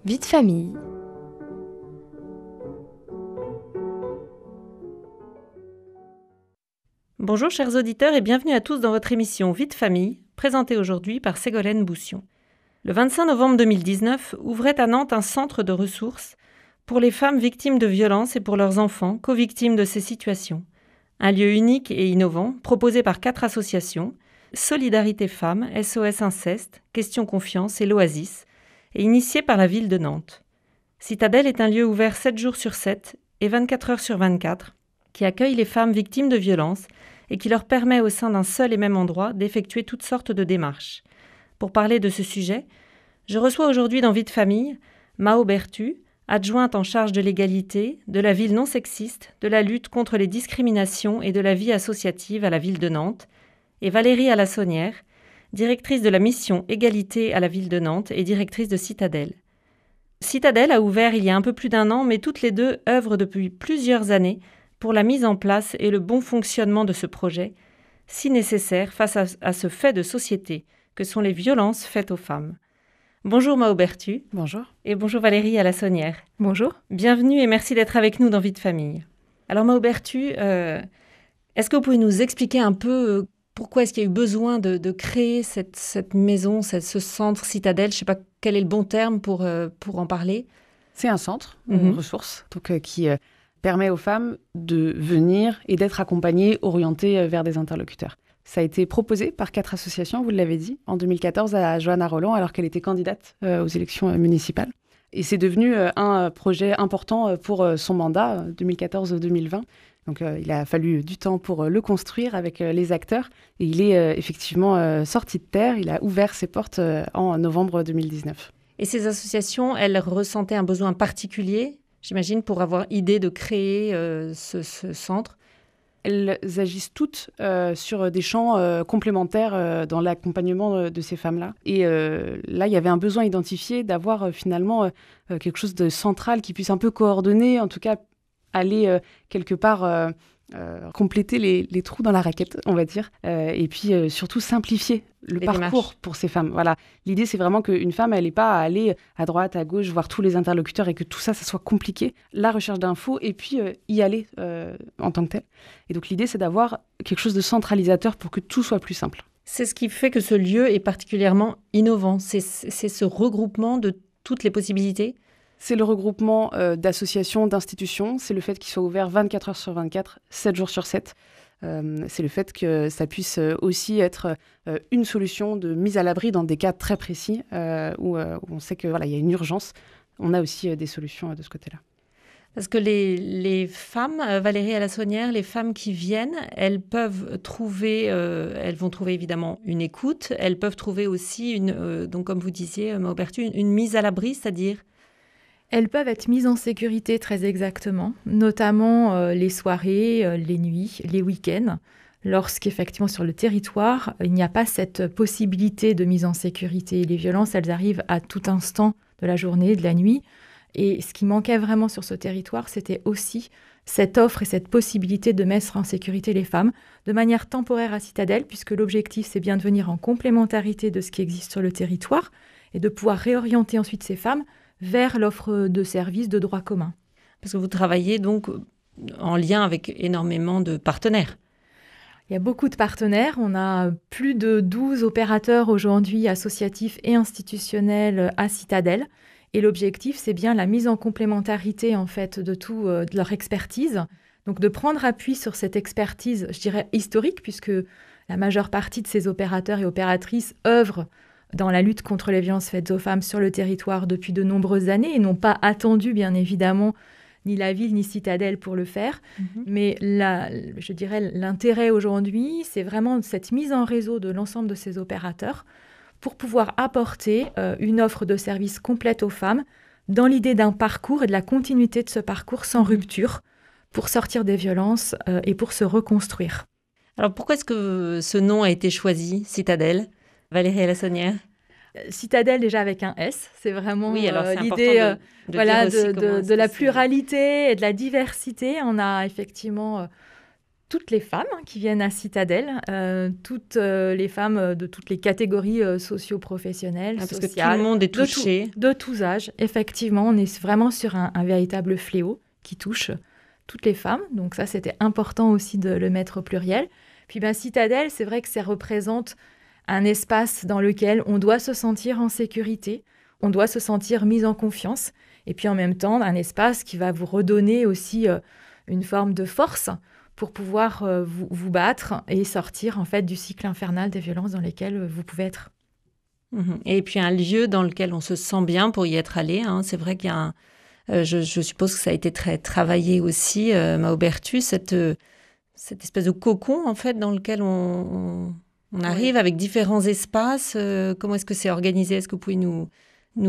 Vie de famille. Bonjour chers auditeurs et bienvenue à tous dans votre émission Vie de famille, présentée aujourd'hui par Ségolène Boussion. Le 25 novembre 2019 ouvrait à Nantes un centre de ressources pour les femmes victimes de violences et pour leurs enfants co-victimes de ces situations. Un lieu unique et innovant proposé par 4 associations, Solidarité Femmes, SOS Inceste, Question Confiance et l'Oasis, et initié par la ville de Nantes. Citadelle est un lieu ouvert 7 jours sur 7 et 24 heures sur 24 qui accueille les femmes victimes de violences et qui leur permet au sein d'un seul et même endroit d'effectuer toutes sortes de démarches. Pour parler de ce sujet, je reçois aujourd'hui dans Vie de famille Mao Bertu, adjointe en charge de l'égalité, de la ville non sexiste, de la lutte contre les discriminations et de la vie associative à la ville de Nantes, et Valérie Alassonnière, directrice de la mission Égalité à la ville de Nantes et directrice de Citadelle. Citadelle a ouvert il y a un peu plus d'1 an, mais toutes les deux œuvrent depuis plusieurs années pour la mise en place et le bon fonctionnement de ce projet, si nécessaire face à ce fait de société que sont les violences faites aux femmes. Bonjour Mao Bertu. Bonjour. Et bonjour Valérie Alassonnière. Bonjour. Bienvenue et merci d'être avec nous dans Vie de famille. Alors Mao Bertu, est-ce que vous pouvez nous expliquer un peu pourquoi est-ce qu'il y a eu besoin de créer cette maison, ce centre Citadelle? Je ne sais pas quel est le bon terme pour en parler. C'est un centre, une ressource, qui permet aux femmes de venir et d'être accompagnées, orientées vers des interlocuteurs. Ça a été proposé par 4 associations, vous l'avez dit, en 2014 à Johanna Roland, alors qu'elle était candidate aux élections municipales. Et c'est devenu un projet important pour son mandat, 2014-2020. Donc il a fallu du temps pour le construire avec les acteurs. Et il est effectivement sorti de terre. Il a ouvert ses portes en novembre 2019. Et ces associations, elles ressentaient un besoin particulier, j'imagine, pour avoir idée de créer ce centre? Elles agissent toutes sur des champs complémentaires dans l'accompagnement de ces femmes-là. Et là, il y avait un besoin identifié d'avoir finalement quelque chose de central qui puisse un peu coordonner, en tout cas aller quelque part compléter les trous dans la raquette, on va dire, et puis surtout simplifier le parcours démarches pour ces femmes. Voilà. L'idée, c'est vraiment qu'une femme, elle n'ait pas à aller à droite, à gauche, voir tous les interlocuteurs et que tout ça, ça soit compliqué. La recherche d'infos et puis y aller en tant que tel. Et donc, l'idée, c'est d'avoir quelque chose de centralisateur pour que tout soit plus simple. C'est ce qui fait que ce lieu est particulièrement innovant. C'est ce regroupement de toutes les possibilités. C'est le regroupement d'associations, d'institutions. C'est le fait qu'il soit ouvert 24 heures sur 24, 7 jours sur 7. C'est le fait que ça puisse aussi être une solution de mise à l'abri dans des cas très précis où on sait qu'il y a une urgence. On a aussi des solutions de ce côté-là. Parce que les femmes, Valérie Alassonnière, les femmes qui viennent, elles peuvent trouver, elles vont trouver évidemment une écoute. Elles peuvent trouver aussi, donc comme vous disiez, Mao Bertu, une mise à l'abri, c'est-à-dire... Elles peuvent être mises en sécurité très exactement, notamment les soirées, les nuits, les week-ends, lorsqu'effectivement sur le territoire, il n'y a pas cette possibilité de mise en sécurité. Les violences, elles arrivent à tout instant de la journée, de la nuit. Et ce qui manquait vraiment sur ce territoire, c'était aussi cette offre et cette possibilité de mettre en sécurité les femmes de manière temporaire à Citadelle, puisque l'objectif, c'est bien de venir en complémentarité de ce qui existe sur le territoire et de pouvoir réorienter ensuite ces femmes vers l'offre de services de droit commun. Parce que vous travaillez donc en lien avec énormément de partenaires. Il y a beaucoup de partenaires. On a plus de 12 opérateurs aujourd'hui associatifs et institutionnels à Citadelle. Et l'objectif, c'est bien la mise en complémentarité en fait, de leur expertise. Donc de prendre appui sur cette expertise, je dirais, historique, puisque la majeure partie de ces opérateurs et opératrices œuvrent dans la lutte contre les violences faites aux femmes sur le territoire depuis de nombreuses années et n'ont pas attendu, bien évidemment, ni la ville ni Citadelle pour le faire. Mais je dirais l'intérêt aujourd'hui, c'est vraiment cette mise en réseau de l'ensemble de ces opérateurs pour pouvoir apporter une offre de services complète aux femmes dans l'idée d'un parcours et de la continuité de ce parcours sans rupture pour sortir des violences et pour se reconstruire. Alors pourquoi est-ce que ce nom a été choisi, Citadelle, Valérie Alassonnière? Citadelle déjà avec un S, c'est vraiment c'est l'idée de la c'est... pluralité et de la diversité. On a effectivement toutes les femmes qui viennent à Citadelle, toutes les femmes de toutes les catégories socio-professionnelles, parce sociales. Que tout le monde est touché. De tous âges, effectivement. On est vraiment sur un véritable fléau qui touche toutes les femmes. Donc ça, c'était important aussi de le mettre au pluriel. Puis Citadelle, c'est vrai que ça représente un espace dans lequel on doit se sentir en sécurité, on doit se sentir mis en confiance, et puis en même temps, un espace qui va vous redonner aussi une forme de force pour pouvoir vous battre et sortir en fait du cycle infernal des violences dans lesquelles vous pouvez être. Et puis un lieu dans lequel on se sent bien pour y être allé. C'est vrai qu'il y a je suppose que ça a été très travaillé aussi, Maubertus, cette espèce de cocon en fait dans lequel on arrive avec différents espaces. Comment est-ce que c'est organisé? Est-ce que vous pouvez nous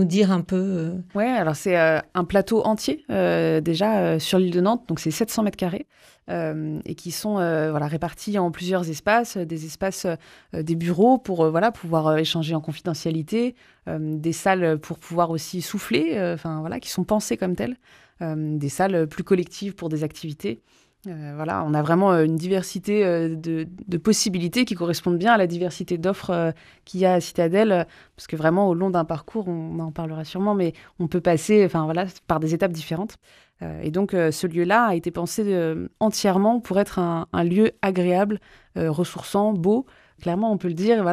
dire un peu Oui, alors c'est un plateau entier déjà sur l'île de Nantes, donc c'est 700 mètres carrés et qui sont répartis en plusieurs espaces, des espaces, des bureaux pour pouvoir échanger en confidentialité, des salles pour pouvoir aussi souffler, qui sont pensées comme telles, des salles plus collectives pour des activités. On a vraiment une diversité de possibilités qui correspondent bien à la diversité d'offres qu'il y a à Citadelle, parce que vraiment, au long d'un parcours, on en parlera sûrement, mais on peut passer par des étapes différentes. Et donc, ce lieu-là a été pensé entièrement pour être un lieu agréable, ressourçant, beau. Clairement, on peut le dire,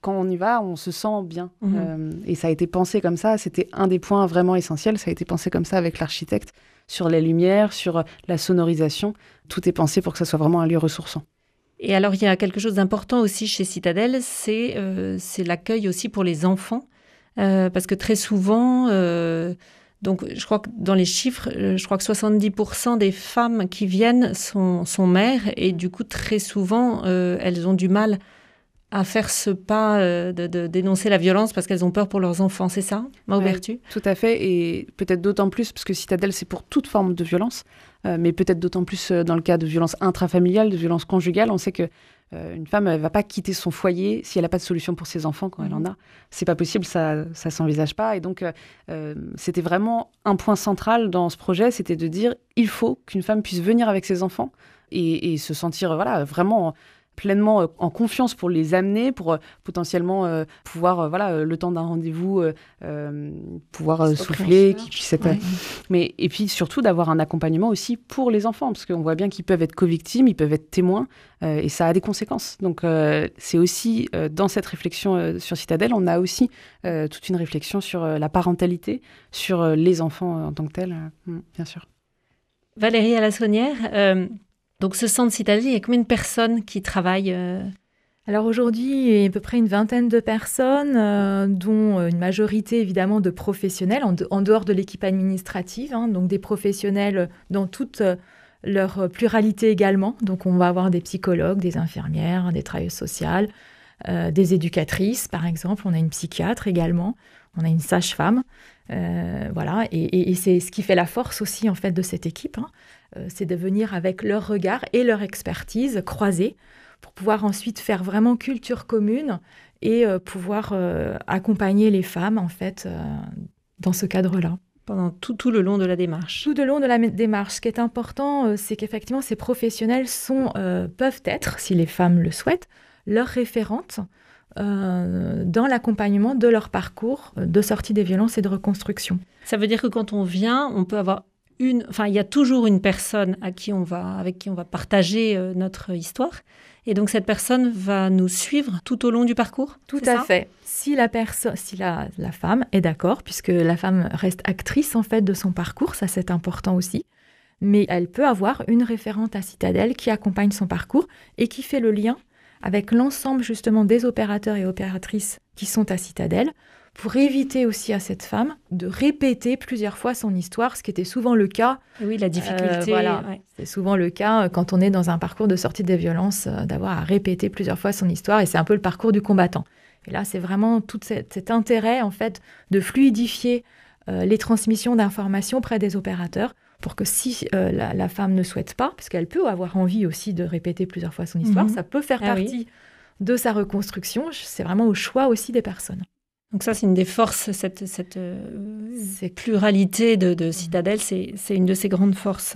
quand on y va, on se sent bien. Et ça a été pensé comme ça, c'était un des points vraiment essentiels, ça a été pensé comme ça avec l'architecte, sur les lumières, sur la sonorisation. Tout est pensé pour que ça soit vraiment un lieu ressourçant. Et alors, il y a quelque chose d'important aussi chez Citadelle, c'est l'accueil aussi pour les enfants. Parce que très souvent, donc je crois que dans les chiffres, je crois que 70% des femmes qui viennent sont mères. Et du coup, très souvent, elles ont du mal à faire ce pas de dénoncer la violence parce qu'elles ont peur pour leurs enfants, c'est ça, Maubertus? Ouais, tout à fait, et peut-être d'autant plus, parce que Citadelle, c'est pour toute forme de violence, mais peut-être d'autant plus dans le cas de violence intrafamiliale, de violence conjugale. On sait que une femme, elle va pas quitter son foyer si elle n'a pas de solution pour ses enfants quand elle en a. C'est pas possible, ça s'envisage pas. Et donc, c'était vraiment un point central dans ce projet, c'était de dire, il faut qu'une femme puisse venir avec ses enfants et se sentir vraiment pleinement en confiance pour les amener, pour potentiellement pouvoir, le temps d'un rendez-vous, pouvoir souffler, qu'ils puissent être... Mais, et puis surtout d'avoir un accompagnement aussi pour les enfants, parce qu'on voit bien qu'ils peuvent être co-victimes, ils peuvent être témoins, et ça a des conséquences. Donc c'est aussi, dans cette réflexion sur Citadelle, on a aussi toute une réflexion sur la parentalité, sur les enfants en tant que tels, bien sûr. Valérie Alassonnière, donc, ce centre Citadelle, il y a combien de personnes qui travaillent Alors aujourd'hui, il y a à peu près une vingtaine de personnes, dont une majorité évidemment de professionnels, en dehors de l'équipe administrative, donc des professionnels dans toute leur pluralité également. Donc on va avoir des psychologues, des infirmières, des travailleuses sociales, des éducatrices par exemple, on a une psychiatre également, on a une sage-femme. Et c'est ce qui fait la force aussi en fait de cette équipe, c'est de venir avec leur regard et leur expertise croisée pour pouvoir ensuite faire vraiment culture commune et pouvoir accompagner les femmes en fait dans ce cadre-là. Pendant tout le long de la démarche. Tout le long de la démarche. Ce qui est important, c'est qu'effectivement ces professionnels peuvent être, si les femmes le souhaitent, leurs référentes dans l'accompagnement de leur parcours de sortie des violences et de reconstruction. Ça veut dire que quand on vient, on peut avoir il y a toujours une personne avec qui on va partager notre histoire. Et donc, cette personne va nous suivre tout au long du parcours? Tout à fait. Si la femme est d'accord, puisque la femme reste actrice en fait de son parcours, ça c'est important aussi. Mais elle peut avoir une référente à Citadelle qui accompagne son parcours et qui fait le lien avec l'ensemble justement des opérateurs et opératrices qui sont à Citadelle, pour éviter aussi à cette femme de répéter plusieurs fois son histoire, ce qui était souvent le cas. Oui, la difficulté. C'est souvent le cas quand on est dans un parcours de sortie des violences, d'avoir à répéter plusieurs fois son histoire, et c'est un peu le parcours du combattant. Et là, c'est vraiment tout cet intérêt en fait de fluidifier les transmissions d'informations près des opérateurs, pour que si la femme ne souhaite pas, parce qu'elle peut avoir envie aussi de répéter plusieurs fois son histoire, ça peut faire partie de sa reconstruction, c'est vraiment au choix aussi des personnes. Donc ça, c'est une des forces, cette pluralité de Citadel, c'est une de ses grandes forces.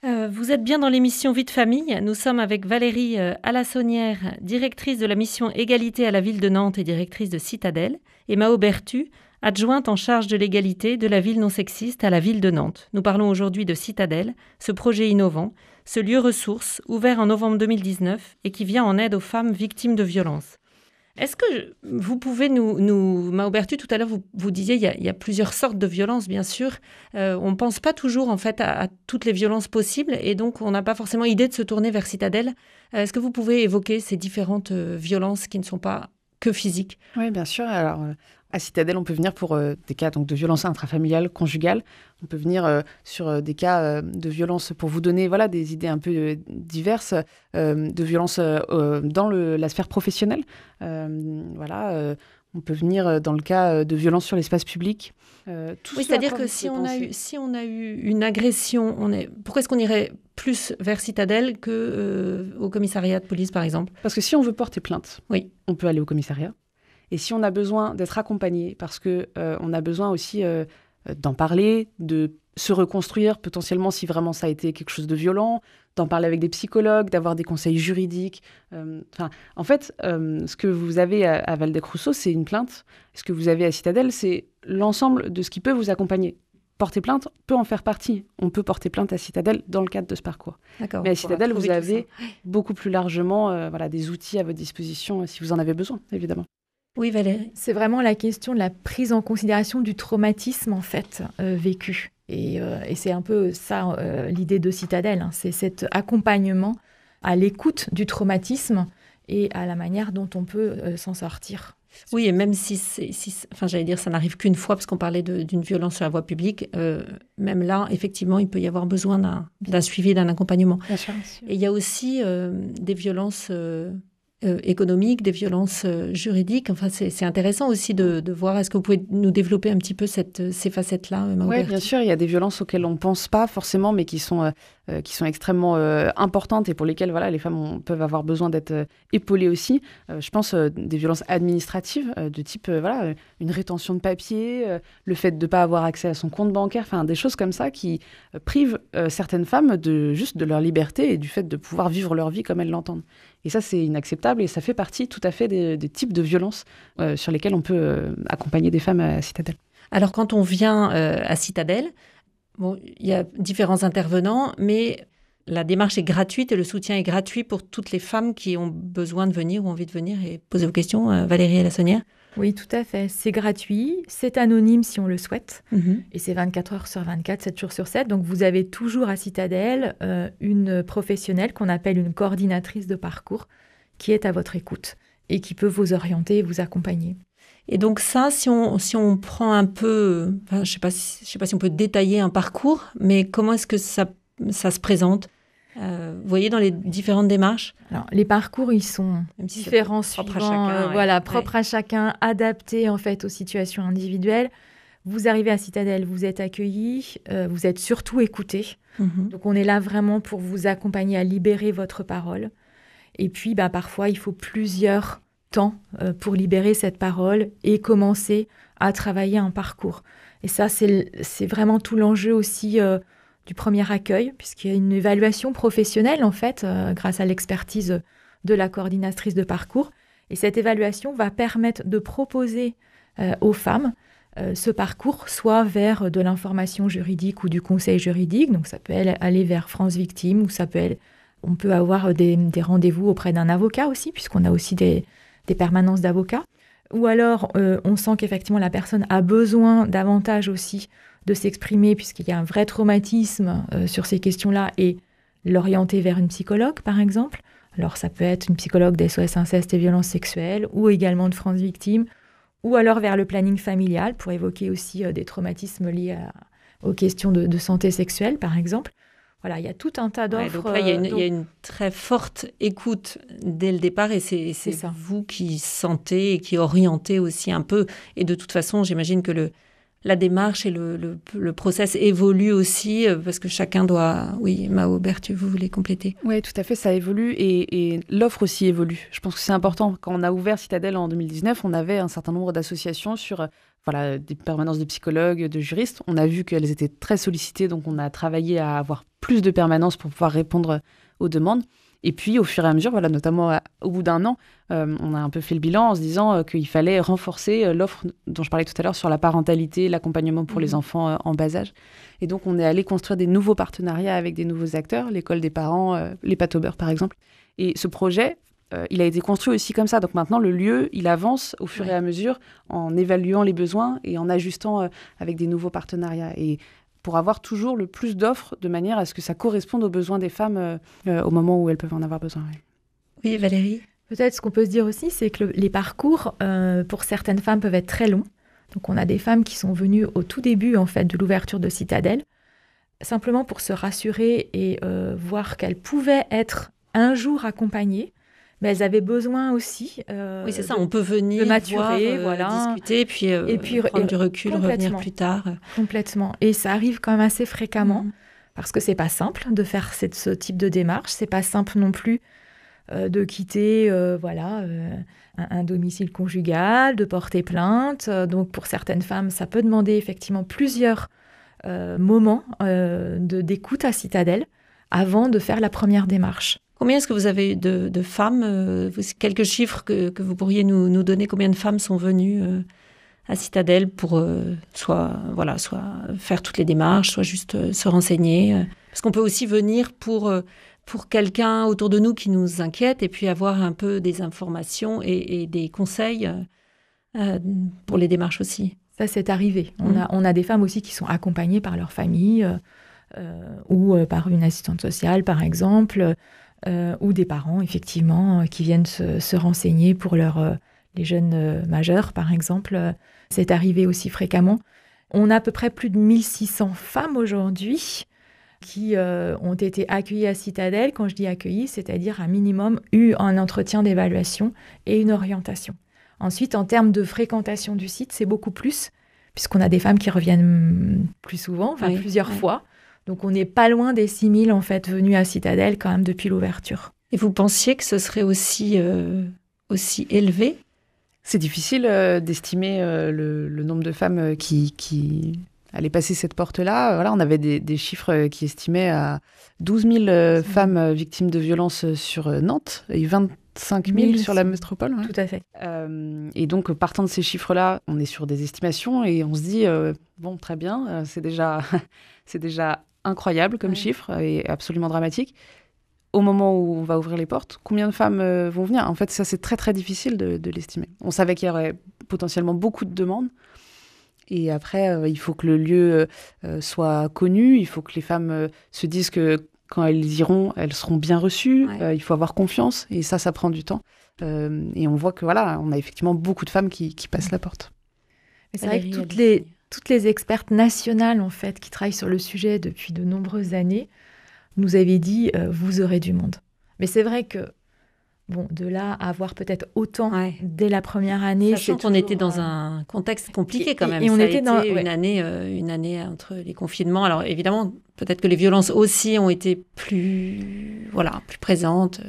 Vous êtes bien dans l'émission Vie de famille. Nous sommes avec Valérie Alassonnière, directrice de la mission Égalité à la ville de Nantes et directrice de Citadel, et Mao Bertu, adjointe en charge de l'égalité de la ville non sexiste à la ville de Nantes. Nous parlons aujourd'hui de Citadel, ce projet innovant, ce lieu ressource ouvert en novembre 2019 et qui vient en aide aux femmes victimes de violences. Est-ce que vous pouvez Mao Bertu, tout à l'heure, vous disiez il y a plusieurs sortes de violences, bien sûr. On ne pense pas toujours, en fait, à toutes les violences possibles et donc on n'a pas forcément idée de se tourner vers Citadel. Est-ce que vous pouvez évoquer ces différentes violences qui ne sont pas que physiques ? Oui, bien sûr. Alors, à Citadel, on peut venir pour des cas donc, de violence intrafamiliale, conjugale. On peut venir sur des cas de violence pour vous donner des idées un peu diverses, de violence dans la sphère professionnelle. On peut venir dans le cas de violence sur l'espace public. Oui, c'est-à-dire que si on a eu une agression, pourquoi est-ce qu'on irait plus vers Citadel qu'au commissariat de police, par exemple ? Parce que si on veut porter plainte, oui, on peut aller au commissariat. Et si on a besoin d'être accompagné, parce qu'on a besoin aussi d'en parler, de se reconstruire potentiellement si vraiment ça a été quelque chose de violent, d'en parler avec des psychologues, d'avoir des conseils juridiques. En fait, ce que vous avez à Waldeck-Rousseau, c'est une plainte. Ce que vous avez à Citadel, c'est l'ensemble de ce qui peut vous accompagner. Porter plainte peut en faire partie. On peut porter plainte à Citadel dans le cadre de ce parcours. D'accord, mais à Citadel, vous avez beaucoup plus largement des outils à votre disposition si vous en avez besoin, évidemment. Oui, Valérie. C'est vraiment la question de la prise en considération du traumatisme, en fait, vécu. Et c'est un peu ça, l'idée de Citadel. C'est cet accompagnement à l'écoute du traumatisme et à la manière dont on peut s'en sortir. Oui, et même si j'allais dire, ça n'arrive qu'une fois, parce qu'on parlait d'une violence sur la voie publique, même là, effectivement, il peut y avoir besoin d'un suivi, d'un accompagnement. Bien sûr. Et il y a aussi des violences économiques, des violences juridiques. Enfin, c'est intéressant aussi de voir. Est-ce que vous pouvez nous développer un petit peu ces facettes-là, Mao Bertu ? Oui, bien sûr. Il y a des violences auxquelles on ne pense pas forcément, mais qui sont extrêmement importantes et pour lesquelles les femmes peuvent avoir besoin d'être épaulées aussi. Je pense des violences administratives de type une rétention de papier, le fait de ne pas avoir accès à son compte bancaire, des choses comme ça qui privent certaines femmes de leur liberté et du fait de pouvoir vivre leur vie comme elles l'entendent. Et ça, c'est inacceptable et ça fait partie tout à fait des types de violences sur lesquelles on peut accompagner des femmes à Citadel. Alors, quand on vient à Citadel, il y a différents intervenants, mais la démarche est gratuite et le soutien est gratuit pour toutes les femmes qui ont besoin de venir ou envie de venir et poser vos questions. Valérie Alassonnière ? Oui, tout à fait. C'est gratuit, c'est anonyme si on le souhaite, et c'est 24 heures sur 24, 7 jours sur 7. Donc, vous avez toujours à Citadel une professionnelle qu'on appelle une coordinatrice de parcours qui est à votre écoute et qui peut vous orienter et vous accompagner. Et donc ça, si on prend un peu, je sais pas si on peut détailler un parcours, mais comment est-ce que ça se présente ? Vous voyez dans les différentes démarches ? Alors, les parcours, ils sont différents, propres à chacun, adaptés en fait aux situations individuelles. Vous arrivez à Citadel, vous êtes accueillis, vous êtes surtout écoutés. Donc, on est là vraiment pour vous accompagner à libérer votre parole. Et puis, parfois, il faut plusieurs temps pour libérer cette parole et commencer à travailler un parcours. Et ça, c'est vraiment tout l'enjeu aussi du premier accueil, puisqu'il y a une évaluation professionnelle, en fait, grâce à l'expertise de la coordinatrice de parcours. Et cette évaluation va permettre de proposer aux femmes ce parcours, soit vers de l'information juridique ou du conseil juridique. Donc, ça peut aller vers France Victime, ou on peut avoir des rendez-vous auprès d'un avocat aussi, puisqu'on a aussi des permanences d'avocats. Ou alors, on sent qu'effectivement, la personne a besoin davantage aussi de s'exprimer, puisqu'il y a un vrai traumatisme sur ces questions-là, et l'orienter vers une psychologue, par exemple. Alors, ça peut être une psychologue d'SOS Inceste et Violences Sexuelles, ou également de France Victime, ou alors vers le planning familial, pour évoquer aussi des traumatismes liés aux questions de santé sexuelle, par exemple. Voilà, il y a tout un tas d'offres. Donc là, il y a une très forte écoute dès le départ, et c'est vous qui sentez et qui orientez aussi un peu. Et de toute façon, j'imagine que la démarche et le process évoluent aussi, parce que chacun doit... Oui, Mao Berthu, vous voulez compléter? Oui, tout à fait, ça évolue et l'offre aussi évolue. Je pense que c'est important. Quand on a ouvert Citadelle en 2019, on avait un certain nombre d'associations sur des permanences de psychologues, de juristes. On a vu qu'elles étaient très sollicitées, donc on a travaillé à avoir plus de permanences pour pouvoir répondre aux demandes. Et puis, au fur et à mesure, notamment au bout d'un an, on a un peu fait le bilan en se disant qu'il fallait renforcer l'offre dont je parlais tout à l'heure sur la parentalité, l'accompagnement pour les enfants en bas âge. Et donc, on est allé construire des nouveaux partenariats avec des nouveaux acteurs, l'école des parents, les pâtes au beurre, par exemple. Et ce projet, il a été construit aussi comme ça. Donc maintenant, le lieu, il avance au fur et à mesure en évaluant les besoins et en ajustant avec des nouveaux partenariats. Et pour avoir toujours le plus d'offres de manière à ce que ça corresponde aux besoins des femmes au moment où elles peuvent en avoir besoin. Oui, Valérie? Peut-être ce qu'on peut se dire aussi, c'est que les parcours, pour certaines femmes, peuvent être très longs. Donc on a des femmes qui sont venues au tout début en fait, de l'ouverture de Citadelle, simplement pour se rassurer et voir qu'elles pouvaient être un jour accompagnées. Mais elles avaient besoin aussi oui, c'est ça, on peut venir, de maturer, voir, discuter, et puis prendre du recul, revenir plus tard. Complètement. Et ça arrive quand même assez fréquemment, parce que c'est pas simple de faire ce type de démarche. C'est pas simple non plus de quitter un domicile conjugal, de porter plainte. Donc pour certaines femmes, ça peut demander effectivement plusieurs moments d'écoute à Citadelle avant de faire la première démarche. Combien est-ce que vous avez eu de femmes quelques chiffres que vous pourriez nous donner? Combien de femmes sont venues à Citadelle pour soit faire toutes les démarches, soit juste se renseigner? Parce qu'on peut aussi venir pour quelqu'un autour de nous qui nous inquiète et puis avoir un peu des informations et des conseils pour les démarches aussi. Ça, c'est arrivé. On a des femmes aussi qui sont accompagnées par leur famille ou par une assistante sociale, par exemple, ou des parents, effectivement, qui viennent se renseigner pour les jeunes majeurs, par exemple. C'est arrivé aussi fréquemment. On a à peu près plus de 1600 femmes aujourd'hui qui ont été accueillies à Citadelle. Quand je dis accueillies, c'est-à-dire un minimum eu un entretien d'évaluation et une orientation. Ensuite, en termes de fréquentation du site, c'est beaucoup plus, puisqu'on a des femmes qui reviennent plus souvent, plusieurs fois. Donc, on n'est pas loin des 6000 en fait, venues à Citadelle quand même depuis l'ouverture. Et vous pensiez que ce serait aussi élevé? C'est difficile d'estimer le nombre de femmes qui allaient passer cette porte-là. On avait des chiffres qui estimaient à 12 000 femmes victimes de violences sur Nantes et 25 000 sur la métropole. Ouais. Tout à fait. Et donc, partant de ces chiffres-là, on est sur des estimations et on se dit, très bien, c'est déjà incroyable comme chiffre et absolument dramatique. Au moment où on va ouvrir les portes, combien de femmes vont venir? En fait, ça, c'est très, très difficile de l'estimer. On savait qu'il y aurait potentiellement beaucoup de demandes. Et après, il faut que le lieu soit connu. Il faut que les femmes se disent que quand elles iront, elles seront bien reçues. Ouais. Il faut avoir confiance. Et ça prend du temps. Et on voit que on a effectivement beaucoup de femmes qui passent la porte. Mais c'est vrai que toutes les expertes nationales, en fait, qui travaillent sur le sujet depuis de nombreuses années, nous avaient dit vous aurez du monde. Mais c'est vrai que, de là à avoir peut-être autant dès la première année... Sachant qu'on était dans un contexte compliqué quand même. Et on était dans une année entre les confinements. Alors évidemment, peut-être que les violences aussi ont été plus présentes.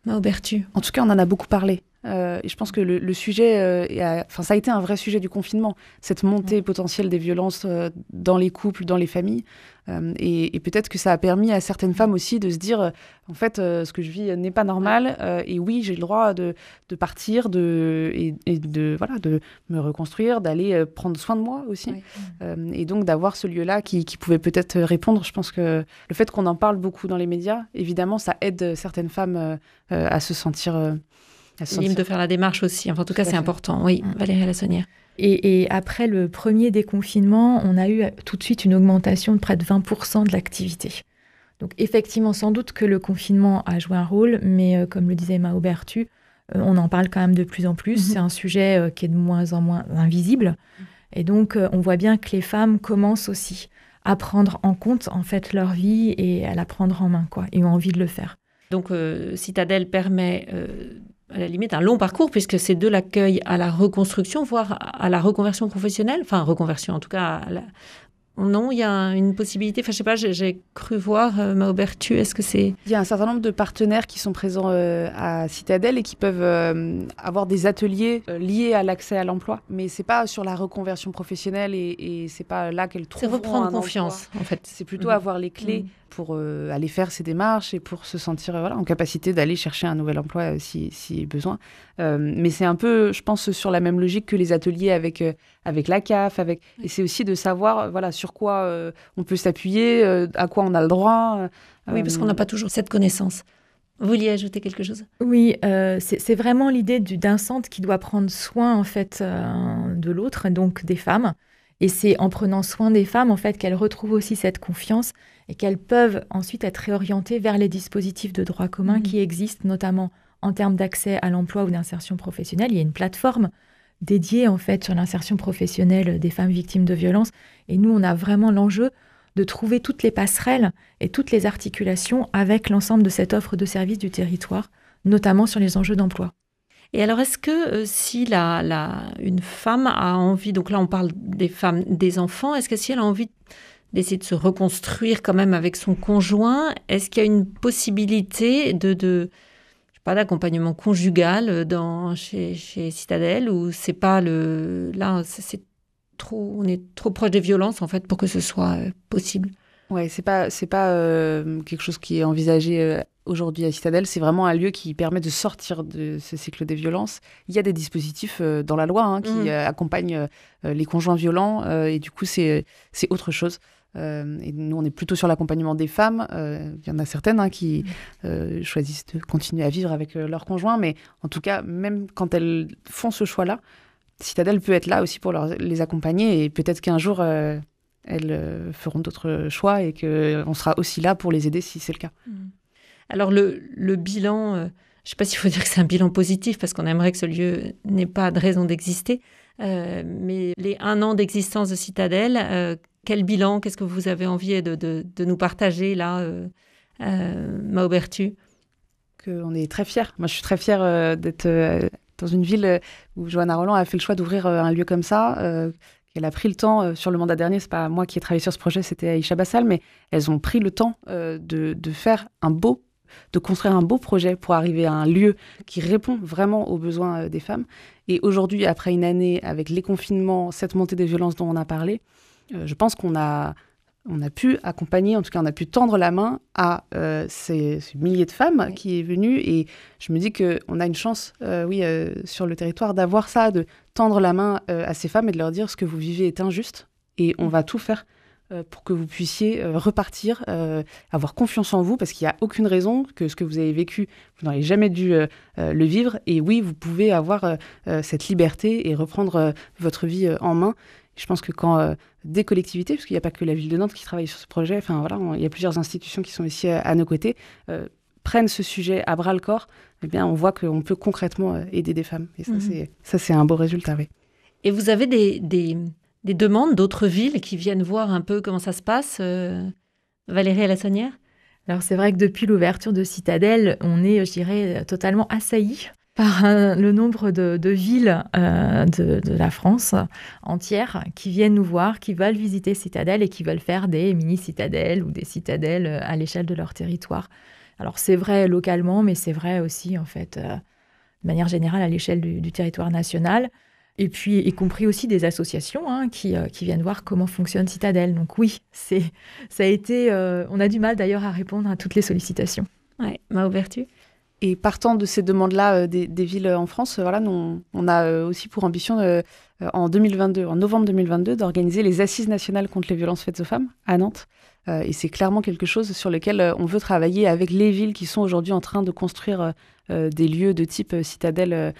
Mao Berthu. En tout cas, on en a beaucoup parlé. Et je pense que le sujet, ça a été un vrai sujet du confinement, cette montée potentielle des violences dans les couples, dans les familles. Et peut-être que ça a permis à certaines femmes aussi de se dire, en fait, ce que je vis n'est pas normal. Et oui, j'ai le droit de partir et de me reconstruire, d'aller prendre soin de moi aussi. Et donc d'avoir ce lieu-là qui pouvait peut-être répondre. Je pense que le fait qu'on en parle beaucoup dans les médias, évidemment, ça aide certaines femmes à se sentir... libre de faire la démarche aussi. Enfin, en tout cas, c'est important. Oui, Valérie Lassonnière. Et après le premier déconfinement, on a eu tout de suite une augmentation de près de 20% de l'activité. Donc effectivement, sans doute que le confinement a joué un rôle, mais comme le disait Mao Berthu, on en parle quand même de plus en plus. C'est un sujet qui est de moins en moins invisible. Et donc, on voit bien que les femmes commencent aussi à prendre en compte en fait leur vie et à la prendre en main, et ont envie de le faire. Donc, Citadelle permet... à la limite un long parcours, puisque c'est de l'accueil à la reconstruction, voire à la reconversion professionnelle, enfin reconversion en tout cas. Non, il y a une possibilité, enfin je sais pas, j'ai cru voir, Maubertu, est-ce que c'est... Il y a un certain nombre de partenaires qui sont présents à Citadel et qui peuvent avoir des ateliers liés à l'accès à l'emploi. Mais c'est pas sur la reconversion professionnelle et c'est pas là qu'elles trouveront c'est reprendre un confiance, emploi. En fait. C'est plutôt avoir les clés pour aller faire ces démarches et pour se sentir en capacité d'aller chercher un nouvel emploi si besoin. Mais c'est un peu, je pense, sur la même logique que les ateliers avec la CAF. Et c'est aussi de savoir sur quoi on peut s'appuyer, à quoi on a le droit. Oui, parce qu'on n'a pas toujours cette connaissance. Vous vouliez ajouter quelque chose ? Oui, c'est vraiment l'idée d'un centre qui doit prendre soin en fait de l'autre, donc des femmes. Et c'est en prenant soin des femmes en fait qu'elles retrouvent aussi cette confiance et qu'elles peuvent ensuite être réorientées vers les dispositifs de droit commun qui existent, notamment en termes d'accès à l'emploi ou d'insertion professionnelle. Il y a une plateforme dédiée en fait sur l'insertion professionnelle des femmes victimes de violences. Et nous, on a vraiment l'enjeu de trouver toutes les passerelles et toutes les articulations avec l'ensemble de cette offre de services du territoire, notamment sur les enjeux d'emploi. Et alors, est-ce que si une femme a envie, donc là on parle des femmes, des enfants, est-ce que si elle a envie d'essayer de se reconstruire quand même avec son conjoint, est-ce qu'il y a une possibilité je sais pas, d'accompagnement conjugal chez Citadel, ou c'est pas là c'est trop, on est trop proche des violences en fait pour que ce soit possible? Ouais, c'est pas quelque chose qui est envisagé aujourd'hui à Citadel. C'est vraiment un lieu qui permet de sortir de ce cycle des violences. Il y a des dispositifs dans la loi qui accompagnent les conjoints violents et du coup c'est autre chose. Et nous on est plutôt sur l'accompagnement des femmes. Il y en a certaines qui choisissent de continuer à vivre avec leur conjoint, mais en tout cas même quand elles font ce choix-là, Citadel peut être là aussi pour les accompagner et peut-être qu'un jour elles feront d'autres choix et qu'on sera aussi là pour les aider si c'est le cas. Alors le bilan, je ne sais pas s'il faut dire que c'est un bilan positif parce qu'on aimerait que ce lieu n'ait pas de raison d'exister, mais les 1 an d'existence de Citadel, quel bilan, qu'est-ce que vous avez envie de nous partager là, Maubertu? On est très fiers. Moi je suis très fière d'être dans une ville où Johanna Roland a fait le choix d'ouvrir un lieu comme ça. Elle a pris le temps, sur le mandat dernier, c'est pas moi qui ai travaillé sur ce projet, c'était Aïcha Bassal, mais elles ont pris le temps de faire de construire un beau projet pour arriver à un lieu qui répond vraiment aux besoins des femmes. Et aujourd'hui, après une année avec les confinements, cette montée des violences dont on a parlé, je pense qu'on a pu accompagner, en tout cas on a pu tendre la main à ces milliers de femmes qui est venues. Et je me dis qu'on a une chance, sur le territoire, d'avoir ça, de tendre la main à ces femmes et de leur dire ce que vous vivez est injuste. Et on va tout faire pour que vous puissiez repartir, avoir confiance en vous, parce qu'il n'y a aucune raison que ce que vous avez vécu, vous n'auriez jamais dû le vivre. Et oui, vous pouvez avoir cette liberté et reprendre votre vie en main. Je pense que quand des collectivités, parce qu'il n'y a pas que la ville de Nantes qui travaille sur ce projet, il y a plusieurs institutions qui sont ici à nos côtés, prennent ce sujet à bras-le-corps, eh bien, on voit qu'on peut concrètement aider des femmes. Et ça, c'est un beau résultat, oui. Et vous avez des demandes d'autres villes qui viennent voir un peu comment ça se passe, Valérie Alassonnière? Alors, c'est vrai que depuis l'ouverture de Citadel, on est, je dirais, totalement assaillis par le nombre de villes de la France entière qui viennent nous voir, qui veulent visiter Citadel et qui veulent faire des mini-citadelles ou des citadelles à l'échelle de leur territoire. Alors c'est vrai localement, mais c'est vrai aussi en fait de manière générale à l'échelle du territoire national. Et puis y compris aussi des associations qui viennent voir comment fonctionne Citadel. Donc oui, ça a été... on a du mal d'ailleurs à répondre à toutes les sollicitations. Ouais, Maubertu. Et partant de ces demandes-là des villes en France, on a aussi pour ambition en novembre 2022, d'organiser les Assises nationales contre les violences faites aux femmes à Nantes. Et c'est clairement quelque chose sur lequel on veut travailler avec les villes qui sont aujourd'hui en train de construire des lieux de type Citadel,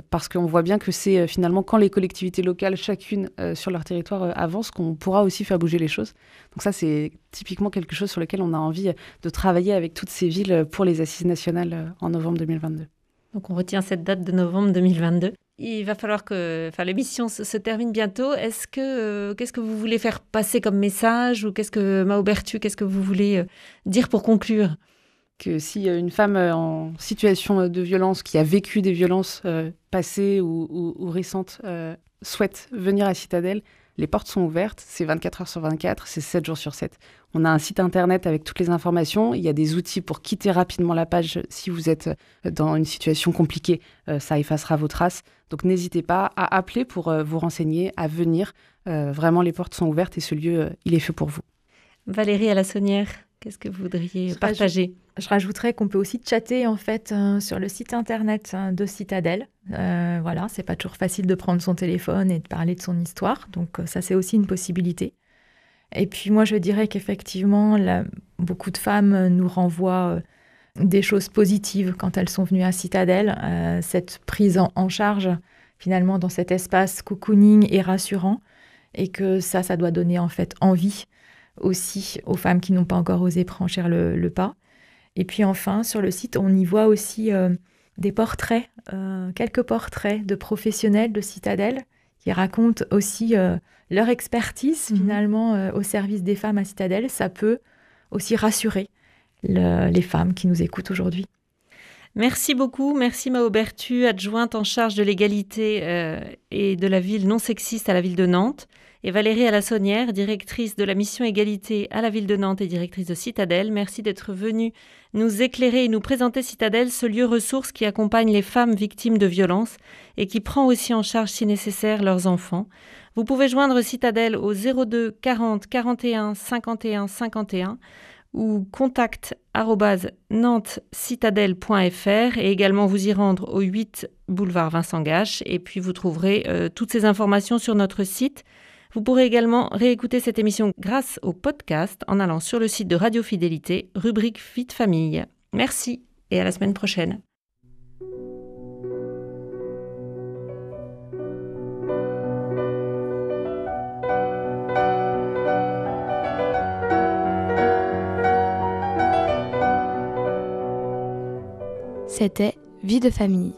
parce qu'on voit bien que c'est finalement quand les collectivités locales, chacune sur leur territoire, avancent, qu'on pourra aussi faire bouger les choses. Donc ça, c'est typiquement quelque chose sur lequel on a envie de travailler avec toutes ces villes pour les Assises nationales en novembre 2022. Donc on retient cette date de novembre 2022. Il va falloir l'émission se termine bientôt. Qu'est-ce que vous voulez faire passer comme message, ou qu'est-ce que Maubertu, qu'est-ce que vous voulez dire pour conclure? que si une femme en situation de violence, qui a vécu des violences passées ou récentes, souhaite venir à Citadelle, les portes sont ouvertes, c'est 24 heures sur 24, c'est 7 jours sur 7. On a un site internet avec toutes les informations, il y a des outils pour quitter rapidement la page si vous êtes dans une situation compliquée, ça effacera vos traces. Donc n'hésitez pas à appeler pour vous renseigner, à venir. Vraiment, les portes sont ouvertes et ce lieu, il est fait pour vous. Valérie Alassonnière, qu'est-ce que vous voudriez partager ? Je rajouterais qu'on peut aussi chatter en fait sur le site internet de Citadelle. Voilà, c'est pas toujours facile de prendre son téléphone et de parler de son histoire, donc ça c'est aussi une possibilité. Et puis moi je dirais qu'effectivement beaucoup de femmes nous renvoient des choses positives quand elles sont venues à Citadelle. Cette prise en charge finalement dans cet espace cocooning et rassurant, et que ça doit donner en fait envie aussi aux femmes qui n'ont pas encore osé franchir le pas. Et puis enfin, sur le site, on y voit aussi des portraits, quelques portraits de professionnels de Citadelle qui racontent aussi leur expertise finalement au service des femmes à Citadelle. Ça peut aussi rassurer les femmes qui nous écoutent aujourd'hui. Merci beaucoup. Merci Mao Berthu, adjointe en charge de l'égalité et de la ville non sexiste à la ville de Nantes. Et Valérie Alassonnière, directrice de la mission égalité à la ville de Nantes et directrice de Citadelle. Merci d'être venue nous éclairer et nous présenter Citadelle, ce lieu ressource qui accompagne les femmes victimes de violences et qui prend aussi en charge, si nécessaire, leurs enfants. Vous pouvez joindre Citadelle au 02 40 41 51 51 ou contact@nantescitadelle.fr et également vous y rendre au 8 boulevard Vincent Gache. Et puis vous trouverez toutes ces informations sur notre site. Vous pourrez également réécouter cette émission grâce au podcast en allant sur le site de Radio Fidélité, rubrique Vie de famille. Merci et à la semaine prochaine. C'était Vie de famille.